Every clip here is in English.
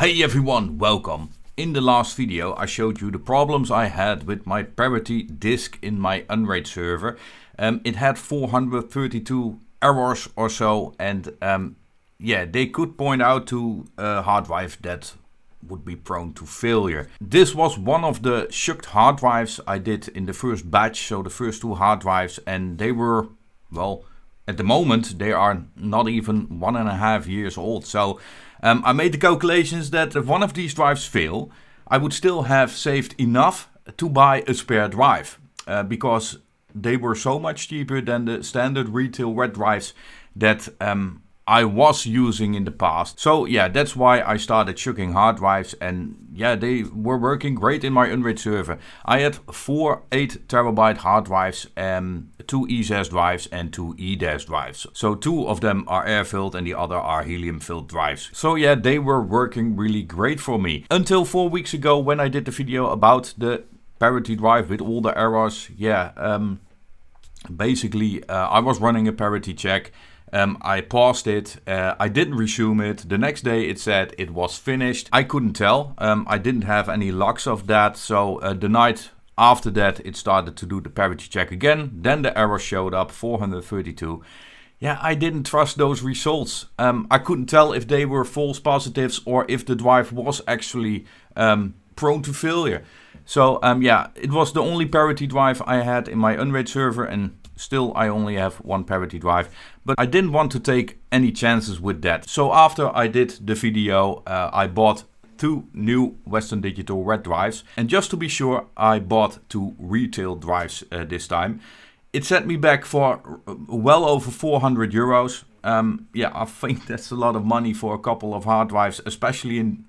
Hey everyone, welcome. In the last video I showed you the problems I had with my parity disk in my unRIPPER server. It had 432 errors or so, and they could point out to a hard drive that would be prone to failure. This was one of the shucked hard drives I did in the first batch, so the first two hard drives, and they were, well, at the moment they are not even 1.5 years old. So I made the calculations that if one of these drives fail, I would still have saved enough to buy a spare drive, because they were so much cheaper than the standard retail red drives that I was using in the past. So yeah, that's why I started shucking hard drives, and yeah, they were working great in my unRIPPER server. I had 4 8TB hard drives, 2 ESS drives and 2 EDAS drives. So 2 of them are air filled and the other are helium filled drives. So yeah, they were working really great for me. Until 4 weeks ago when I did the video about the parity drive with all the errors. Basically I was running a parity check. I paused it, I didn't resume it. The next day it said it was finished. I couldn't tell, I didn't have any logs of that. So the night after that it started to do the parity check again. Then the error showed up, 432. Yeah, I didn't trust those results. I couldn't tell if they were false positives or if the drive was actually prone to failure. So it was the only parity drive I had in my unRIPPER server, and still I only have one parity drive, but I didn't want to take any chances with that. So after I did the video, I bought 2 new Western Digital red drives, and just to be sure I bought 2 retail drives this time. It set me back for well over 400 euros. I think that's a lot of money for a couple of hard drives, especially in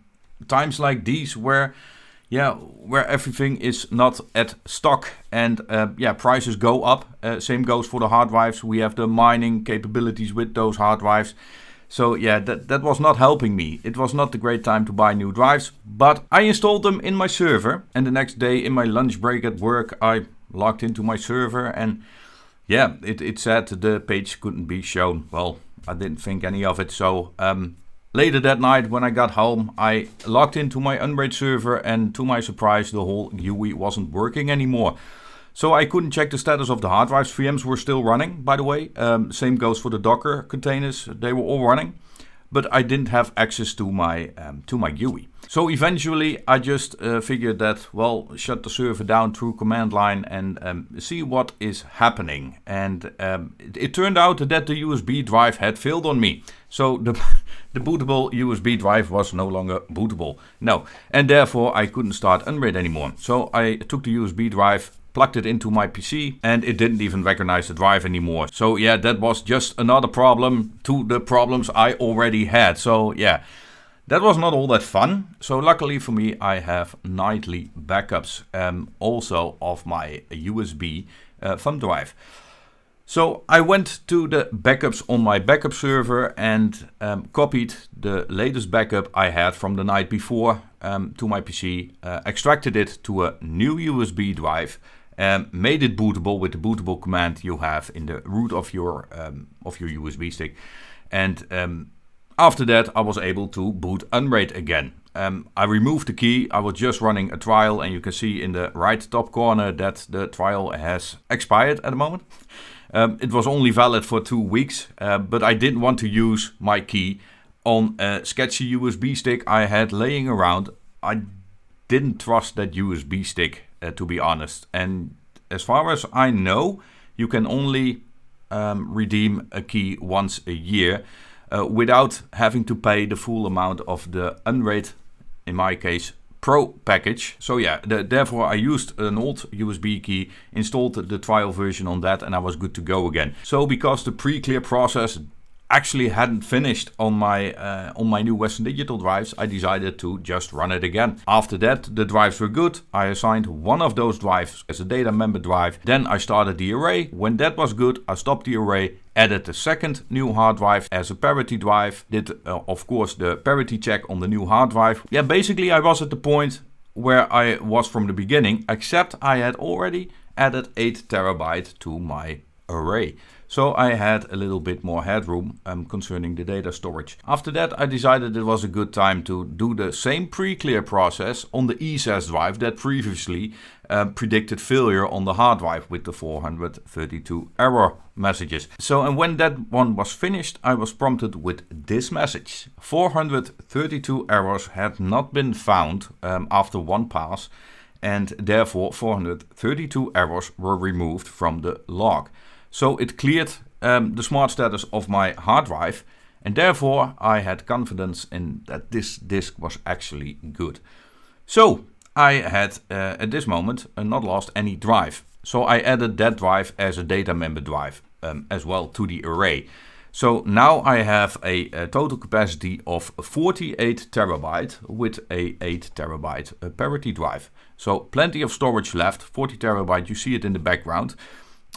times like these where everything is not at stock, and prices go up. Same goes for the hard drives. We have the mining capabilities with those hard drives. So yeah, that was not helping me. It was not the great time to buy new drives, but I installed them in my server, and the next day in my lunch break at work I logged into my server, and yeah, it said the page couldn't be shown. Well, I didn't think any of it, so later that night when I got home, I logged into my unRIPPER server, and to my surprise the whole GUI wasn't working anymore. So I couldn't check the status of the hard drives. VMs were still running, by the way. Same goes for the Docker containers. They were all running, but I didn't have access to my GUI. So eventually I just figured that, well, shut the server down through command line and see what is happening. And it turned out that the USB drive had failed on me. So the bootable USB drive was no longer bootable. No, and therefore I couldn't start unRIPPER anymore. So I took the USB drive, plugged it into my PC, and it didn't even recognize the drive anymore. So yeah, that was just another problem to the problems I already had. So yeah, that was not all that fun. So luckily for me, I have nightly backups also of my USB thumb drive. So I went to the backups on my backup server and copied the latest backup I had from the night before to my PC, extracted it to a new USB drive, made it bootable with the bootable command you have in the root of your USB stick, and after that I was able to boot unRIPPER again. I removed the key. I was just running a trial, and you can see in the right top corner that the trial has expired at the moment. It was only valid for 2 weeks, but I didn't want to use my key on a sketchy USB stick I had laying around. I didn't trust that USB stick, to be honest. And as far as I know, you can only redeem a key once a year without having to pay the full amount of the unRIPPER, in my case, Pro package. So yeah, therefore I used an old USB key, installed the trial version on that, and I was good to go again. So because the pre-clear process actually hadn't finished on my new Western Digital drives, I decided to just run it again. After that, the drives were good. I assigned one of those drives as a data member drive. Then I started the array. When that was good, I stopped the array, added the second new hard drive as a parity drive, did of course the parity check on the new hard drive. Yeah, basically I was at the point where I was from the beginning, except I had already added 8 TB to my array. So I had a little bit more headroom concerning the data storage. After that, I decided it was a good time to do the same pre-clear process on the ESAS drive that previously predicted failure on the hard drive with the 432 error messages. So, and when that one was finished, I was prompted with this message. 432 errors had not been found after one pass, and therefore 432 errors were removed from the log. So it cleared the smart status of my hard drive, and therefore I had confidence in that this disk was actually good. So I had at this moment not lost any drive. So I added that drive as a data member drive as well to the array. So now I have a total capacity of 48 terabyte with a 8 terabyte parity drive. So plenty of storage left, 40 terabyte, you see it in the background.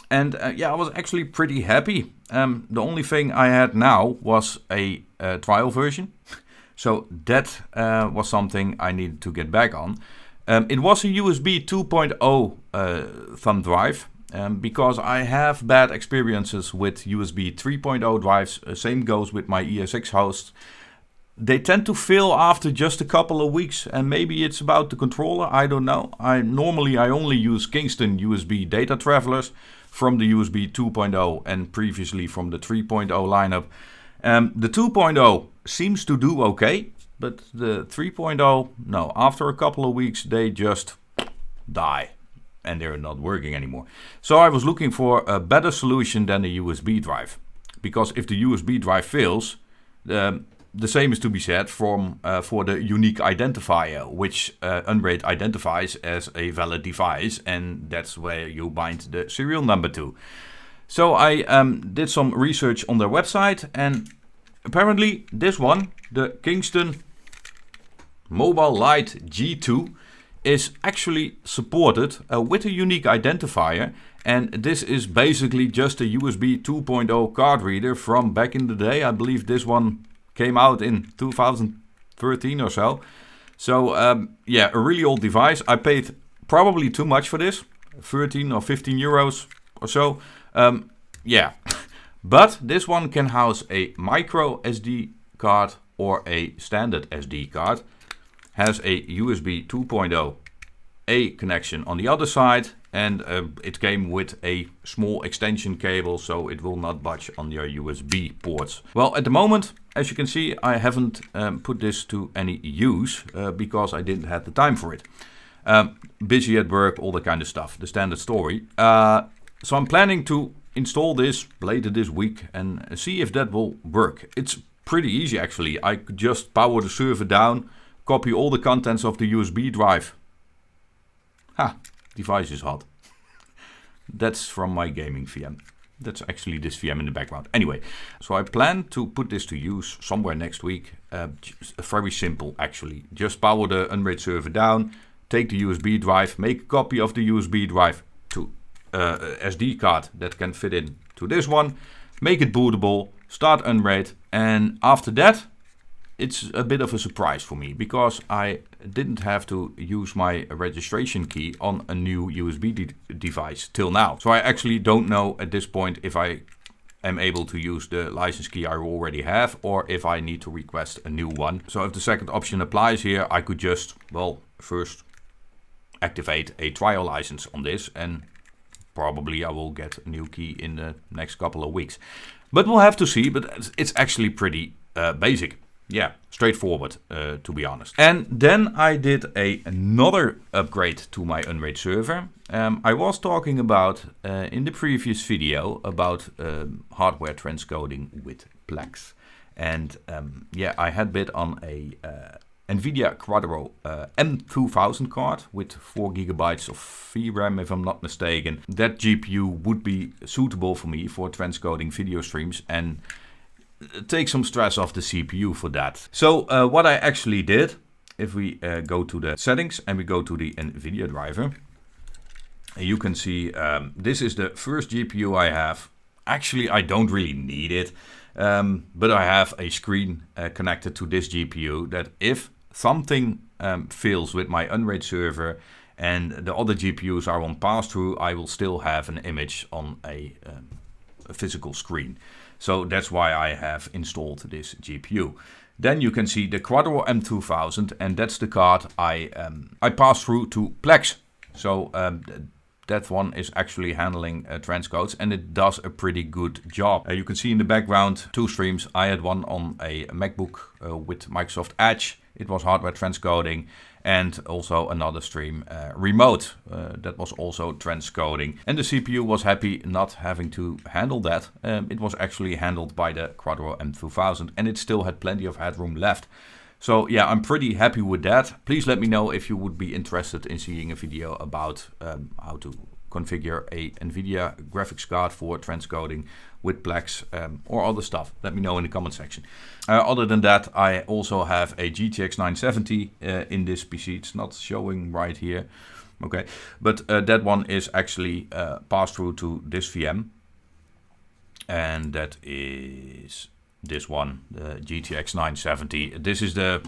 And yeah, I was actually pretty happy. The only thing I had now was a trial version. So that was something I needed to get back on. It was a USB 2.0 thumb drive. Because I have bad experiences with USB 3.0 drives. Same goes with my ESX hosts. They tend to fail after just a couple of weeks, and maybe it's about the controller, I don't know. Normally I only use Kingston USB data travelers from the USB 2.0 and previously from the 3.0 lineup. The 2.0 seems to do okay, but the 3.0, no, after a couple of weeks they just die. And they're not working anymore. So I was looking for a better solution than a USB drive. Because if the USB drive fails, the same is to be said for the unique identifier, which unRIPPER identifies as a valid device, and that's where you bind the serial number to. So I did some research on their website, and apparently this one, the Kingston Mobile Lite G2, is actually supported with a unique identifier, and this is basically just a USB 2.0 card reader from back in the day. I believe this one came out in 2013 or so. So yeah, a really old device. I paid probably too much for this, 13 or 15 euros or so. Yeah, but this one can house a micro SD card or a standard SD card. Has a USB 2.0 A connection on the other side, and it came with a small extension cable, so it will not budge on your USB ports. Well, at the moment, as you can see, I haven't put this to any use because I didn't have the time for it. Busy at work, all that kind of stuff, the standard story. So I'm planning to install this later this week and see if that will work. It's pretty easy actually. I could just power the server down, copy all the contents of the USB drive. Ha, device is hot. That's from my gaming VM. That's actually this VM in the background. Anyway, so I plan to put this to use somewhere next week. Very simple actually. Just power the unRIPPER server down, take the USB drive, make a copy of the USB drive to SD card that can fit in to this one, make it bootable, start unRIPPER, and after that, it's a bit of a surprise for me because I didn't have to use my registration key on a new USB device till now. So I actually don't know at this point if I am able to use the license key I already have or if I need to request a new one. So if the second option applies here, I could just, well, first activate a trial license on this, and probably I will get a new key in the next couple of weeks. But we'll have to see, but it's actually pretty basic. Yeah, straightforward, to be honest. And then I did another upgrade to my unRIPPER server. I was talking about, in the previous video, about hardware transcoding with Plex. And yeah, I had bid on a NVIDIA Quadro M2000 card with 4 gigabytes of VRAM, if I'm not mistaken. That GPU would be suitable for me for transcoding video streams and take some stress off the CPU for that. So what I actually did, if we go to the settings and we go to the NVIDIA driver, you can see this is the first GPU I have. Actually, I don't really need it, but I have a screen connected to this GPU that if something fails with my unRIPPER server and the other GPUs are on pass-through, I will still have an image on a physical screen. So that's why I have installed this GPU. Then you can see the Quadro M2000, and that's the card I passed through to Plex. So that one is actually handling transcodes, and it does a pretty good job. You can see in the background 2 streams. I had one on a MacBook with Microsoft Edge. It was hardware transcoding, and also another stream remote that was also transcoding. And the CPU was happy not having to handle that. It was actually handled by the Quadro M2000, and it still had plenty of headroom left. So yeah, I'm pretty happy with that. Please let me know if you would be interested in seeing a video about how to configure a NVIDIA graphics card for transcoding with Plex or other stuff. Let me know in the comment section. Other than that, I also have a GTX 970 in this PC. It's not showing right here. Okay, but that one is actually passed through to this VM. And that is this one, the GTX 970. This is the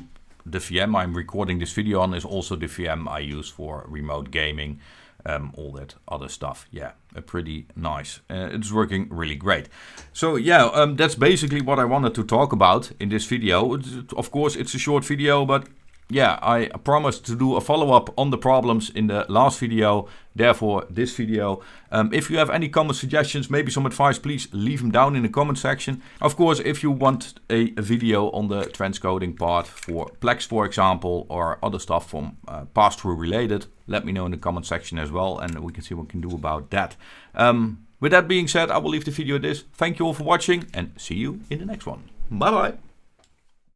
VM I'm recording this video on, is also the VM I use for remote gaming, all that other stuff. Yeah, pretty nice. It's working really great. So yeah, that's basically what I wanted to talk about in this video. Of course, it's a short video, but yeah, I promised to do a follow-up on the problems in the last video, therefore this video. If you have any comment suggestions, maybe some advice, please leave them down in the comment section. Of course, if you want a video on the transcoding part for Plex, for example, or other stuff from pass-through related, let me know in the comment section as well, and we can see what we can do about that. With that being said, I will leave the video at this. Thank you all for watching, and see you in the next one. Bye bye.